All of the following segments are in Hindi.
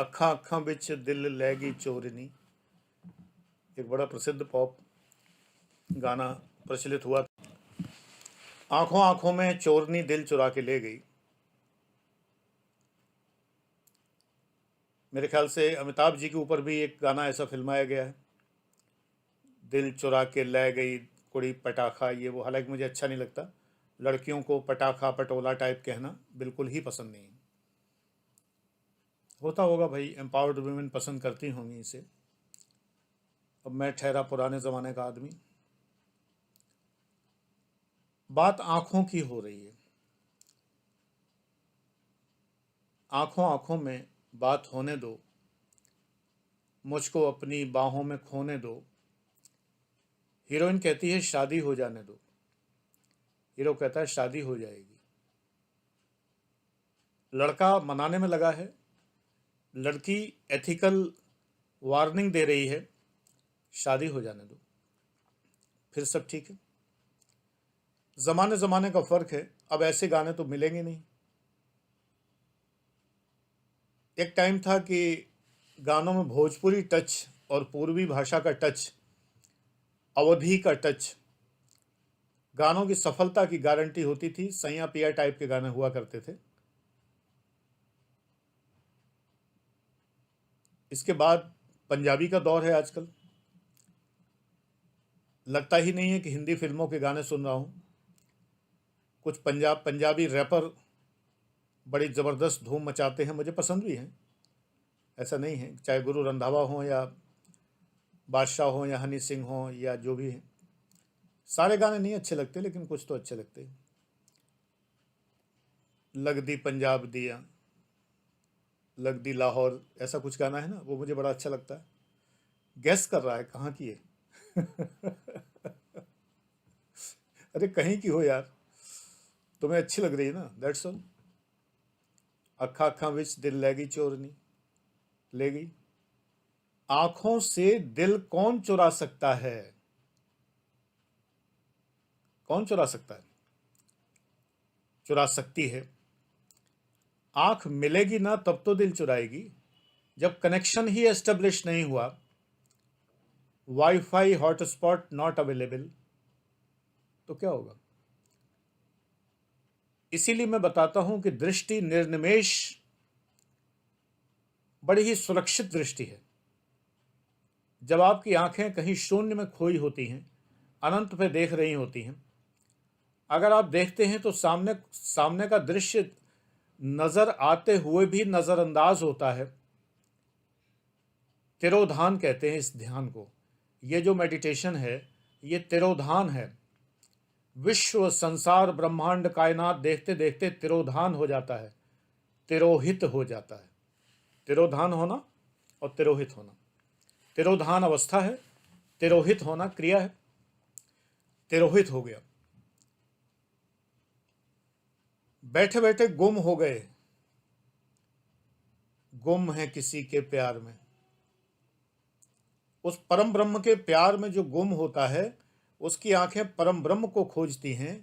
अखा अखा विच दिल लैगी चोरनी एक बड़ा प्रसिद्ध पॉप गाना प्रचलित हुआ। आंखों आंखों में चोरनी दिल चुरा के ले गई। मेरे ख्याल से अमिताभ जी के ऊपर भी एक गाना ऐसा फिल्माया गया है, दिल चुरा के ले गई कुड़ी पटाखा। ये वो, हालांकि मुझे अच्छा नहीं लगता, लड़कियों को पटाखा पटोला टाइप कहना बिल्कुल ही पसंद नहीं है। होता होगा भाई, एम्पावर्ड वुमेन पसंद करती होंगी इसे। अब मैं ठहरा पुराने ज़माने का आदमी। बात आंखों की हो रही है। आंखों आंखों में बात होने दो, मुझको अपनी बाहों में खोने दो। हीरोइन कहती है शादी हो जाने दो, हीरो कहता है शादी हो जाएगी। लड़का मनाने में लगा है, लड़की एथिकल वार्निंग दे रही है, शादी हो जाने दो, फिर सब ठीक है। ज़माने ज़माने का फ़र्क है, अब ऐसे गाने तो मिलेंगे नहीं। एक टाइम था कि गानों में भोजपुरी टच और पूर्वी भाषा का टच, अवधी का टच गानों की सफलता की गारंटी होती थी। सैया पिया टाइप के गाने हुआ करते थे। इसके बाद पंजाबी का दौर है आजकल। लगता ही नहीं है कि हिंदी फिल्मों के गाने सुन रहा हूँ। कुछ पंजाबी रैपर बड़ी ज़बरदस्त धूम मचाते हैं, मुझे पसंद भी हैं, ऐसा नहीं है। चाहे गुरु रंधावा हों या बादशाह हों या हनी सिंह हों या जो भी हैं, सारे गाने नहीं अच्छे लगते, लेकिन कुछ तो अच्छे लगते हैं। लगदी पंजाब दिया, लगदी लाहौर, ऐसा कुछ गाना है ना, वो मुझे बड़ा अच्छा लगता है। गैस कर रहा है कहाँ की है? अरे कहीं की हो यार, तुम्हें अच्छी लग रही है ना, दैट्स ऑल। अखा अखा विच दिल लैगी चोरनी, ले गई। आंखों से दिल कौन चुरा सकता है? कौन चुरा सकता है? चुरा सकती है। आंख मिलेगी ना तब तो दिल चुराएगी। जब कनेक्शन ही एस्टेब्लिश नहीं हुआ, वाईफाई हॉटस्पॉट नॉट अवेलेबल, तो क्या होगा? इसीलिए मैं बताता हूं कि दृष्टि निर्निमेष बड़ी ही सुरक्षित दृष्टि है। जब आपकी आंखें कहीं शून्य में खोई होती हैं, अनंत पे देख रही होती हैं, अगर आप देखते हैं तो सामने सामने का दृश्य नजर आते हुए भी नजरअंदाज होता है। तिरोधान कहते हैं इस ध्यान को। ये जो मेडिटेशन है, ये तिरोधान है। विश्व संसार ब्रह्मांड कायनात देखते देखते तिरोधान हो जाता है, तिरोहित हो जाता है। तिरोधान होना और तिरोहित होना, तिरोधान अवस्था है, तिरोहित होना क्रिया है। तिरोहित हो गया, बैठे बैठे गुम हो गए, गुम है किसी के प्यार में। उस परम ब्रह्म के प्यार में जो गुम होता है, उसकी आंखें परम ब्रह्म को खोजती हैं।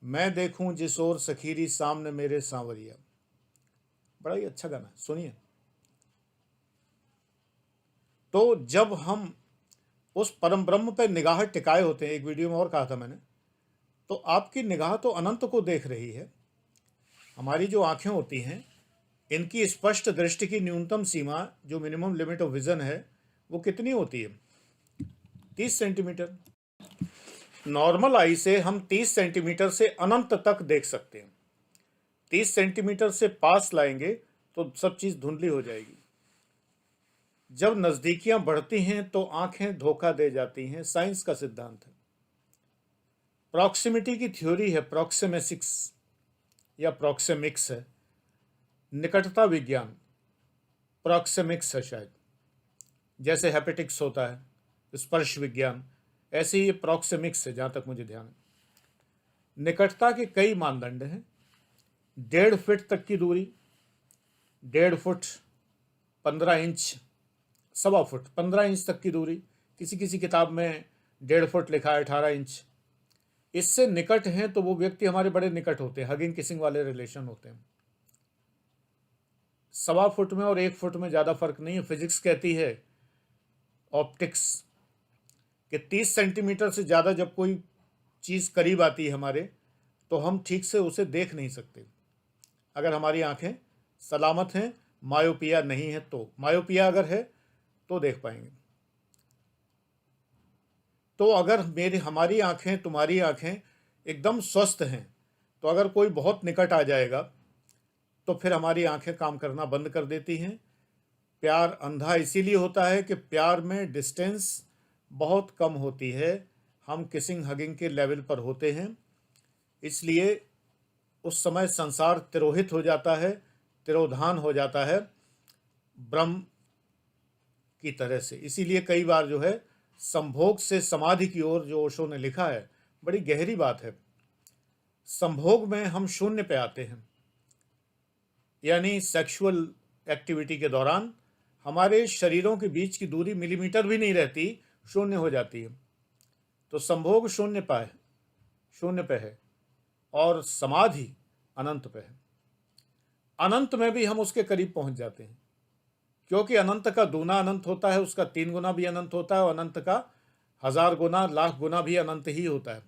मैं देखूं जिस ओर सखीरी सामने मेरे सांवरिया। बड़ा ही अच्छा गाना है, सुनिए। तो जब हम उस परम ब्रह्म पे निगाह टिकाए होते हैं, एक वीडियो में और कहा था मैंने, तो आपकी निगाह तो अनंत को देख रही है। हमारी जो आंखें होती हैं, इनकी स्पष्ट दृष्टि की न्यूनतम सीमा, जो मिनिमम लिमिट ऑफ विजन है, वो कितनी होती है? 30 सेंटीमीटर। नॉर्मल आई से हम 30 सेंटीमीटर से अनंत तक देख सकते हैं। 30 सेंटीमीटर से पास लाएंगे तो सब चीज धुंधली हो जाएगी। जब नजदीकियां बढ़ती हैं तो आंखें धोखा दे जाती हैं, साइंस का सिद्धांत है। प्रॉक्सिमिटी की थ्योरी है, प्रॉक्सिमेसिक्स या प्रॉक्सिमिक्स है, निकटता विज्ञान, प्रॉक्सिमिक्स है शायद। जैसे हैपेटिक्स होता है, स्पर्श विज्ञान, ऐसे ही ये प्रॉक्सिमिक्स है जहां तक मुझे ध्यान है। निकटता के कई मानदंड हैं। 1.5 फीट तक की दूरी, 1.5 फुट 15 इंच, 1.25 फुट 15 इंच तक की दूरी, किसी किसी किताब में 1.5 फुट लिखा है, 18 इंच। इससे निकट हैं तो वो व्यक्ति हमारे बड़े निकट होते हैं, हगिंग किसिंग वाले रिलेशन होते हैं। 1.25 फुट में और 1 फुट में ज़्यादा फर्क नहीं है। फिजिक्स कहती है, ऑप्टिक्स, कि 30 सेंटीमीटर से ज़्यादा जब कोई चीज़ करीब आती है हमारे, तो हम ठीक से उसे देख नहीं सकते। अगर हमारी आंखें सलामत हैं, मायोपिया नहीं है तो, मायोपिया अगर है तो देख पाएंगे। तो अगर हमारी आंखें, तुम्हारी आंखें एकदम स्वस्थ हैं, तो अगर कोई बहुत निकट आ जाएगा तो फिर हमारी आंखें काम करना बंद कर देती हैं। प्यार अंधा इसीलिए होता है कि प्यार में डिस्टेंस बहुत कम होती है, हम किसिंग हगिंग के लेवल पर होते हैं, इसलिए उस समय संसार तिरोहित हो जाता है, तिरोधान हो जाता है ब्रह्म की तरह से। इसीलिए कई बार जो है संभोग से समाधि की ओर, जो ओशो ने लिखा है, बड़ी गहरी बात है। संभोग में हम शून्य पे आते हैं, यानी सेक्सुअल एक्टिविटी के दौरान हमारे शरीरों के बीच की दूरी मिलीमीटर भी नहीं रहती, शून्य हो जाती है। तो संभोग शून्य पे है और समाधि अनंत पे है। अनंत में भी हम उसके करीब पहुंच जाते हैं, क्योंकि अनंत का दूना अनंत होता है, उसका 3 गुना भी अनंत होता है, और अनंत का 1000 गुना, लाख गुना भी अनंत ही होता है।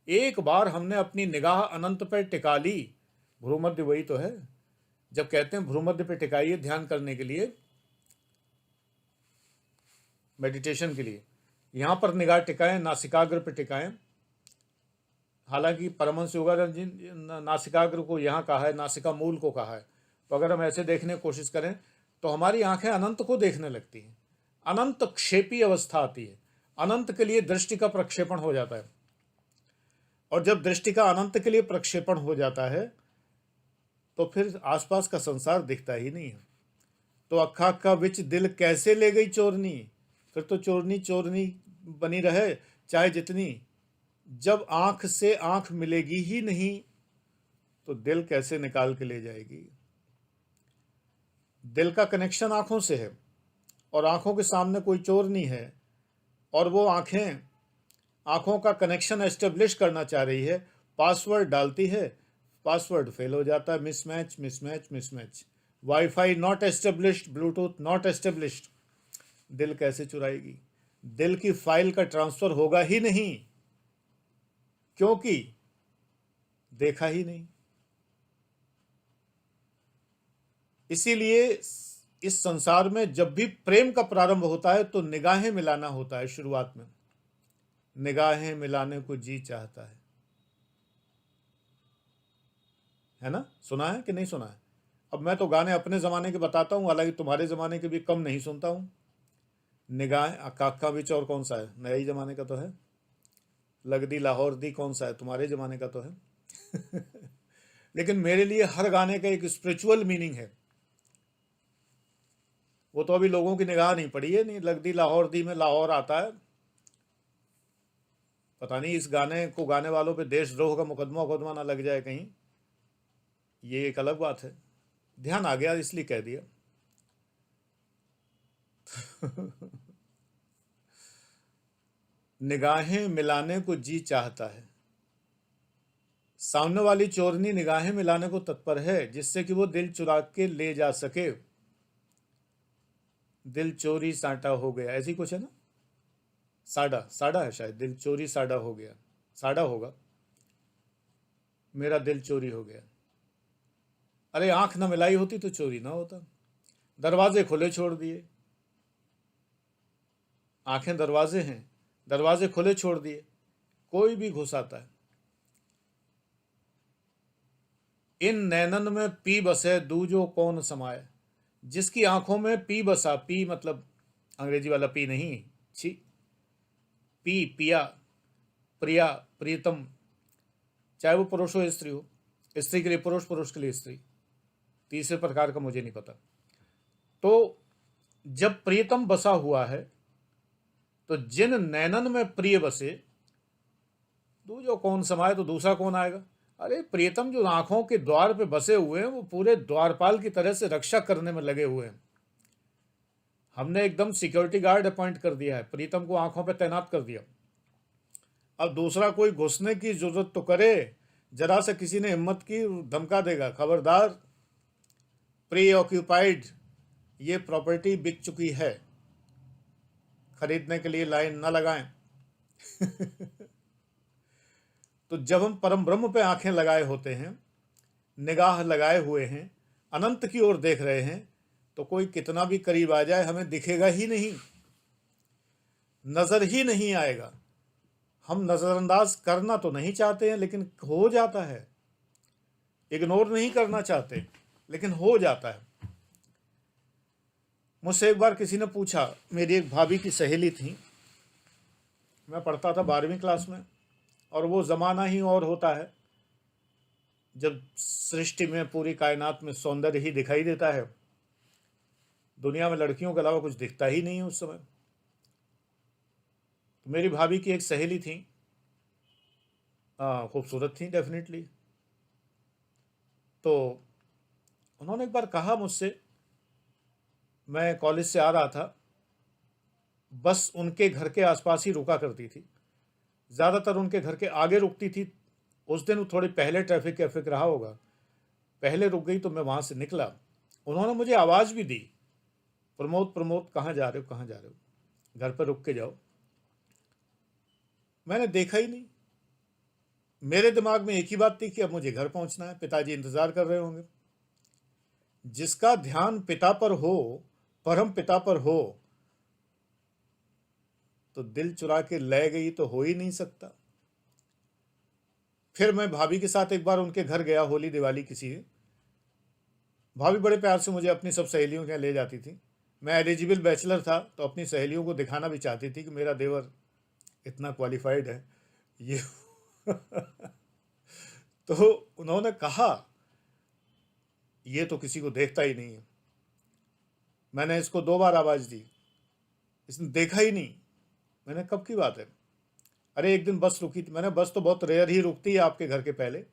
एक बार हमने अपनी निगाह अनंत पर टिका ली, भ्रूमध्य वही तो है, जब कहते हैं भ्रूमध्य पे टिकाइए ध्यान करने के लिए, मेडिटेशन के लिए, यहाँ पर निगाह टिकाएं, नासिकाग्र पे टिकाएं। हालांकि परमहंस योगानंद जी नासिकाग्र को यहाँ कहा है, नासिका मूल को कहा है। तो अगर हम ऐसे देखने की कोशिश करें तो हमारी आंखें अनंत को देखने लगती हैं, अनंत क्षेपी अवस्था आती है, अनंत के लिए दृष्टि का प्रक्षेपण हो जाता है। और जब दृष्टि का अनंत के लिए प्रक्षेपण हो जाता है तो फिर आसपास का संसार दिखता ही नहीं है। तो अक्खा अक्खा विच दिल कैसे ले गई चोरनी, फिर तो चोरनी चोरनी बनी रहे चाहे जितनी। जब आंख से आंख मिलेगी ही नहीं तो दिल कैसे निकाल के ले जाएगी। दिल का कनेक्शन आंखों से है, और आंखों के सामने कोई चोर नहीं है, और वो आंखों का कनेक्शन एस्टेब्लिश करना चाह रही है, पासवर्ड डालती है, पासवर्ड फेल हो जाता है, mismatch mismatch mismatch, wifi not established, Bluetooth not established. दिल कैसे चुराएगी? दिल की फाइल का ट्रांसफर होगा ही नहीं, क्योंकि देखा ही नहीं। इसीलिए इस संसार में जब भी प्रेम का प्रारंभ होता है तो निगाहें मिलाना होता है। शुरुआत में निगाहें मिलाने को जी चाहता है ना? सुना है कि नहीं सुना है? अब मैं तो गाने अपने ज़माने के बताता हूँ, हालांकि तुम्हारे ज़माने के भी कम नहीं सुनता हूँ। निगाहें काका बिच और कौन सा है, नया ही ज़माने का तो है। लगदी लाहौर दी कौन सा है, तुम्हारे ज़माने का तो है। लेकिन मेरे लिए हर गाने का एक स्पिरिचुअल मीनिंग है। वो तो अभी लोगों की निगाह नहीं पड़ी है, नहीं लगदी लाहौर दी में लाहौर आता है। पता नहीं इस गाने को गाने वालों पे देशद्रोह का मुकदमा ना लग जाए कहीं, ये एक अलग बात है। ध्यान आ गया इसलिए कह दिया। निगाहें मिलाने को जी चाहता है। सामने वाली चोरनी निगाहें मिलाने को तत्पर है, जिससे कि वो दिल चुरा के ले जा सके। दिल चोरी साटा हो गया, ऐसी कुछ है ना, साड़ा है शायद, दिल चोरी साड़ा हो गया, साड़ा होगा, मेरा दिल चोरी हो गया। अरे आंख ना मिलाई होती तो चोरी ना होता, दरवाजे खुले छोड़ दिए। आंखें दरवाजे हैं, दरवाजे खुले छोड़ दिए, कोई भी घुस आता है। इन नैनन में पी बसे दूजो कौन समाए, जिसकी आंखों में पी बसा, पी मतलब अंग्रेजी वाला पी नहीं, छी, पी पिया, प्रिया प्रियतम, चाहे वो पुरुष हो स्त्री हो, स्त्री के लिए पुरुष, पुरुष के लिए स्त्री, तीसरे प्रकार का मुझे नहीं पता। तो जब प्रियतम बसा हुआ है तो जिन नैनन में प्रिय बसे, दूजो कौन समाए, तो दूसरा कौन आएगा? अरे प्रियतम जो आंखों के द्वार पे बसे हुए हैं वो पूरे द्वारपाल की तरह से रक्षा करने में लगे हुए हैं। हमने एकदम सिक्योरिटी गार्ड अपॉइंट कर दिया है, प्रीतम को आंखों पे तैनात कर दिया। अब दूसरा कोई घुसने की जरूरत तो करे, जरा से किसी ने हिम्मत की, धमका देगा, खबरदार प्री ऑक्यूपाइड ये प्रॉपर्टी बिक चुकी है, खरीदने के लिए लाइन न लगाएं। तो जब हम परम ब्रह्म पे आंखें लगाए होते हैं, निगाह लगाए हुए हैं, अनंत की ओर देख रहे हैं, तो कोई कितना भी करीब आ जाए हमें दिखेगा ही नहीं, नजर ही नहीं आएगा। हम नजरअंदाज करना तो नहीं चाहते हैं, लेकिन हो जाता है। इग्नोर नहीं करना चाहते, लेकिन हो जाता है। मुझसे एक बार किसी ने पूछा, मेरी एक भाभी की सहेली थी, मैं पढ़ता था 12वीं क्लास में, और वो ज़माना ही और होता है जब सृष्टि में, पूरी कायनात में सौंदर्य ही दिखाई देता है। दुनिया में लड़कियों के अलावा कुछ दिखता ही नहीं है उस समय। तो मेरी भाभी की एक सहेली थी, खूबसूरत थी डेफिनेटली। तो उन्होंने एक बार कहा मुझसे, मैं कॉलेज से आ रहा था, बस उनके घर के आसपास ही रुका करती थी, ज़्यादातर उनके घर के आगे रुकती थी। उस दिन थोड़ी पहले ट्रैफिक रहा होगा, पहले रुक गई तो मैं वहाँ से निकला। उन्होंने मुझे आवाज़ भी दी, प्रमोद प्रमोद कहाँ जा रहे हो, कहाँ जा रहे हो, घर पर रुक के जाओ। मैंने देखा ही नहीं। मेरे दिमाग में एक ही बात थी कि अब मुझे घर पहुँचना है, पिताजी इंतज़ार कर रहे होंगे। जिसका ध्यान पिता पर हो, परम पिता पर हो, तो दिल चुरा के ले गई तो हो ही नहीं सकता। फिर मैं भाभी के साथ एक बार उनके घर गया, होली दिवाली किसी। भाभी बड़े प्यार से मुझे अपनी सब सहेलियों के यहाँ ले जाती थी। मैं एलिजिबल बैचलर था, तो अपनी सहेलियों को दिखाना भी चाहती थी कि मेरा देवर इतना क्वालिफाइड है ये। तो उन्होंने कहा, ये तो किसी को देखता ही नहीं है। मैंने इसको 2 बार आवाज़ दी, इसने देखा ही नहीं। मैंने, कब की बात है? अरे एक दिन बस रुकी थी। मैंने, बस तो बहुत रेयर ही रुकती है आपके घर के पहले,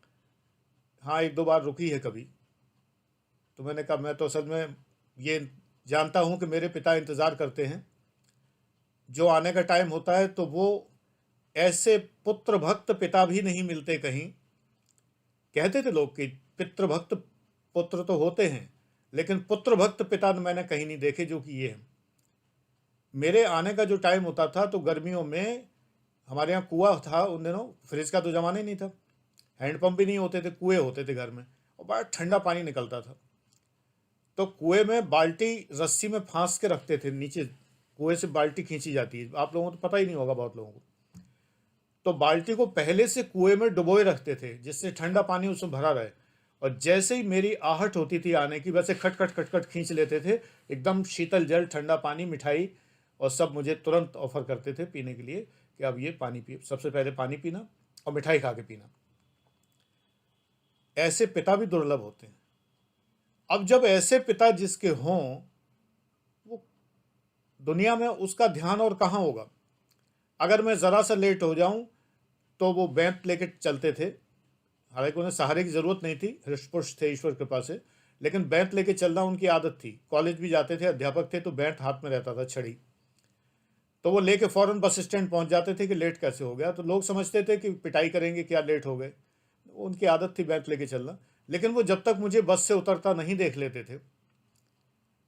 हाँ 1-2 बार रुकी है कभी। तो मैंने कहा, मैं तो असल में ये जानता हूँ कि मेरे पिता इंतज़ार करते हैं, जो आने का टाइम होता है तो वो ऐसे पुत्र भक्त पिता भी नहीं मिलते कहीं। कहते थे लोग कि पितृभक्त पुत्र तो होते हैं, लेकिन पुत्र भक्त पिता मैंने कहीं नहीं देखे जो कि ये है। मेरे आने का जो टाइम होता था, तो गर्मियों में हमारे यहाँ कुआं था उन दिनों, फ्रिज का तो ज़माना ही नहीं था, हैंडपम्प भी नहीं होते थे, कुएं होते थे घर में, और बड़ा ठंडा पानी निकलता था। तो कुएं में बाल्टी रस्सी में फांस के रखते थे, नीचे कुएं से बाल्टी खींची जाती है, आप लोगों को तो पता ही नहीं होगा बहुत लोगों को। तो बाल्टी को पहले से कुएं में डुबोए रखते थे, जिससे ठंडा पानी उसमें भरा रहे, और जैसे ही मेरी आहट होती थी आने की, वैसे खट खट खट खट खींच लेते थे, एकदम शीतल जल, ठंडा पानी, मिठाई, और सब मुझे तुरंत ऑफर करते थे पीने के लिए कि अब ये पानी पिए, सबसे पहले पानी पीना और मिठाई खा के पीना। ऐसे पिता भी दुर्लभ होते हैं। अब जब ऐसे पिता जिसके हों, वो दुनिया में उसका ध्यान और कहाँ होगा। अगर मैं ज़रा सा लेट हो जाऊं तो वो बैंत लेके चलते थे, हालांकि उन्हें सहारे की ज़रूरत नहीं थी, हृष्ट-पुष्ट थे ईश्वर कृपा से, लेकिन बैंत लेके चलना उनकी आदत थी। कॉलेज भी जाते थे, अध्यापक थे, तो बैंत हाथ में रहता था, छड़ी, तो वो लेके फ़ौरन बस स्टैंड पहुंच जाते थे कि लेट कैसे हो गया। तो लोग समझते थे कि पिटाई करेंगे, क्या लेट हो गए। उनकी आदत थी बैंत लेके चलना। लेकिन वो जब तक मुझे बस से उतरता नहीं देख लेते थे,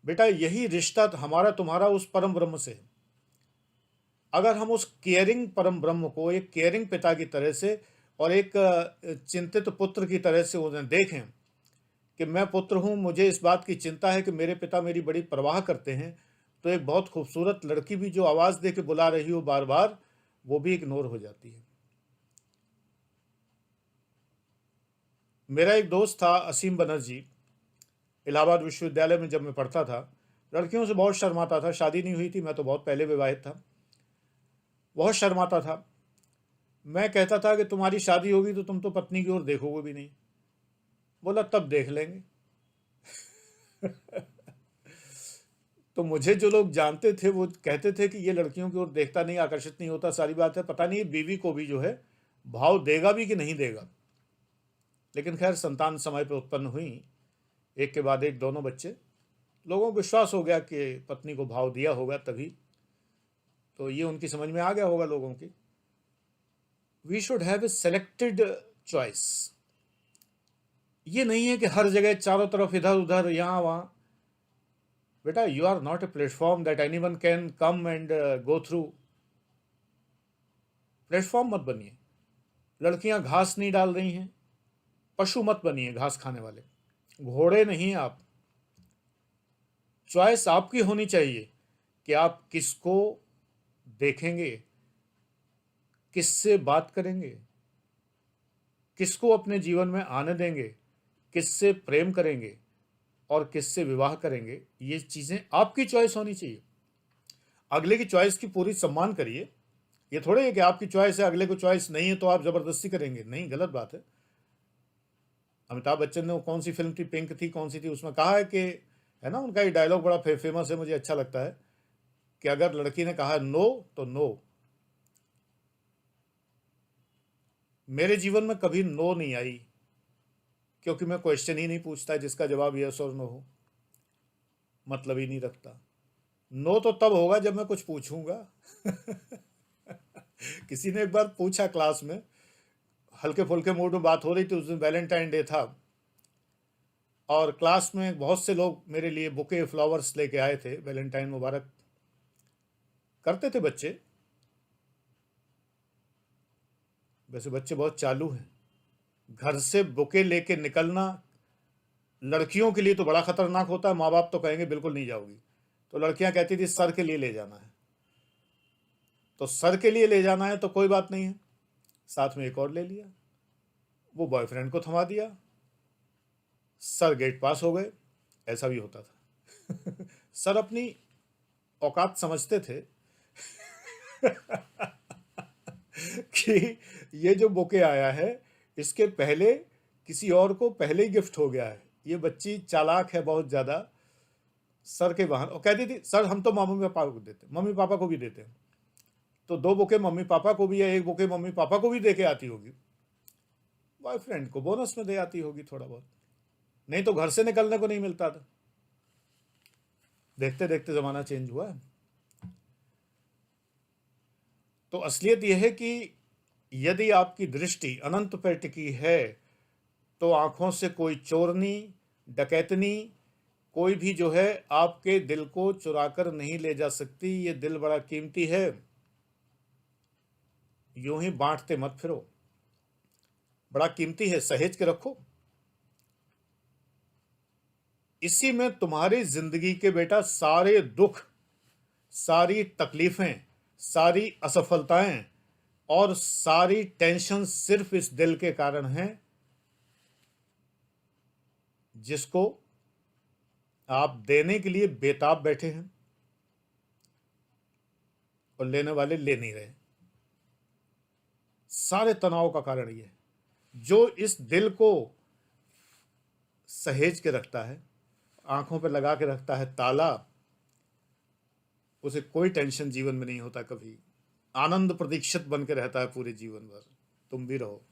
बेटा यही रिश्ता हमारा तुम्हारा उस परम ब्रह्म से है। अगर हम उस केयरिंग परम ब्रह्म को एक केयरिंग पिता की तरह से और एक चिंतित पुत्र की तरह से उन्हें देखें कि मैं पुत्र हूँ, मुझे इस बात की चिंता है कि मेरे पिता मेरी बड़ी परवाह करते हैं, तो एक बहुत खूबसूरत लड़की भी जो आवाज़ दे के बुला रही हो बार बार, वो भी इग्नोर हो जाती है। मेरा एक दोस्त था असीम बनर्जी, इलाहाबाद विश्वविद्यालय में जब मैं पढ़ता था, लड़कियों से बहुत शर्माता था, शादी नहीं हुई थी, मैं तो बहुत पहले विवाहित था, बहुत शर्माता था। मैं कहता था कि तुम्हारी शादी होगी तो तुम तो पत्नी की ओर देखोगे भी नहीं। बोला तब देख लेंगे। तो मुझे जो लोग जानते थे वो कहते थे कि ये लड़कियों की ओर देखता नहीं, आकर्षित नहीं होता, सारी बात है, पता नहीं बीवी को भी जो है भाव देगा भी कि नहीं देगा। लेकिन खैर संतान समय पे उत्पन्न हुई, एक के बाद एक दोनों बच्चे। लोगों को विश्वास हो गया कि पत्नी को भाव दिया होगा तभी, तो ये उनकी समझ में आ गया होगा लोगों की। We should have a selected choice. ये नहीं है कि हर जगह चारों तरफ इधर उधर यहाँ वहाँ। बेटा, you are not a platform that anyone can come and go through. Platform मत बनिए। लड़कियां घास नहीं डाल रही हैं, पशु मत बनिए घास खाने वाले, घोड़े नहीं आप। चॉइस आपकी होनी चाहिए कि आप किसको देखेंगे, किससे बात करेंगे, किसको अपने जीवन में आने देंगे, किससे प्रेम करेंगे और किससे विवाह करेंगे। ये चीजें आपकी चॉइस होनी चाहिए। अगले की चॉइस की पूरी सम्मान करिए। ये थोड़े है कि आपकी चॉइस है, अगले को चॉइस नहीं है तो आप जबरदस्ती करेंगे, नहीं, गलत बात है। अमिताभ बच्चन ने वो कौन सी फिल्म थी, पिंक थी, कौन सी थी, उसमें कहा है कि, है ना, उनका ये डायलॉग बड़ा फेमस है, मुझे अच्छा लगता है कि अगर लड़की ने कहा नो तो नो। मेरे जीवन में कभी नो नहीं आई, क्योंकि मैं क्वेश्चन ही नहीं पूछता जिसका जवाब यस और नो हो, मतलब ही नहीं रखता। नो तो तब होगा जब मैं कुछ पूछूंगा। किसी ने एक बार पूछा क्लास में, हल्के फुल्के मूड में बात हो रही थी, उस दिन वैलेंटाइन डे था, और क्लास में बहुत से लोग मेरे लिए बुके फ्लावर्स लेके आए थे, वैलेंटाइन मुबारक करते थे बच्चे। वैसे बच्चे बहुत चालू हैं। घर से बुके लेके निकलना लड़कियों के लिए तो बड़ा खतरनाक होता है। माँ बाप तो कहेंगे बिल्कुल नहीं जाओगी, तो लड़कियां कहती थी सर के लिए ले जाना है। तो सर के लिए ले जाना है तो कोई बात नहीं है, साथ में एक और ले लिया, वो बॉयफ्रेंड को थमा दिया, सर गेट पास हो गए। ऐसा भी होता था। सर अपनी औकात समझते थे कि ये जो बुके आया है इसके पहले किसी और को पहले ही गिफ्ट हो गया है, ये बच्ची चालाक है बहुत ज्यादा। सर के बहाने, और कहती थी सर हम तो मम्मी पापा को देते, मम्मी पापा को भी देते हैं, तो 2 बुके मम्मी पापा को भी है, 1 बुके मम्मी पापा को भी दे के आती होगी, बॉयफ्रेंड को बोनस में दे आती होगी थोड़ा बहुत, नहीं तो घर से निकलने को नहीं मिलता था। देखते देखते जमाना चेंज हुआ है। तो असलियत यह है कि यदि आपकी दृष्टि अनंत पर टिकी है तो आंखों से कोई चोरनी, डकैतनी, कोई भी जो है आपके दिल को चुराकर नहीं ले जा सकती। ये दिल बड़ा कीमती है, यूं ही बांटते मत फिरो, बड़ा कीमती है, सहेज के रखो। इसी में तुम्हारी जिंदगी के बेटा सारे दुख, सारी तकलीफें, सारी असफलताएं और सारी टेंशन सिर्फ इस दिल के कारण हैं, जिसको आप देने के लिए बेताब बैठे हैं और लेने वाले ले नहीं रहे। सारे तनाव का कारण ये है। जो इस दिल को सहेज के रखता है, आंखों पे लगा के रखता है ताला, उसे कोई टेंशन जीवन में नहीं होता, कभी आनंद प्रतीक्षित बन के रहता है पूरे जीवन भर। तुम भी रहो।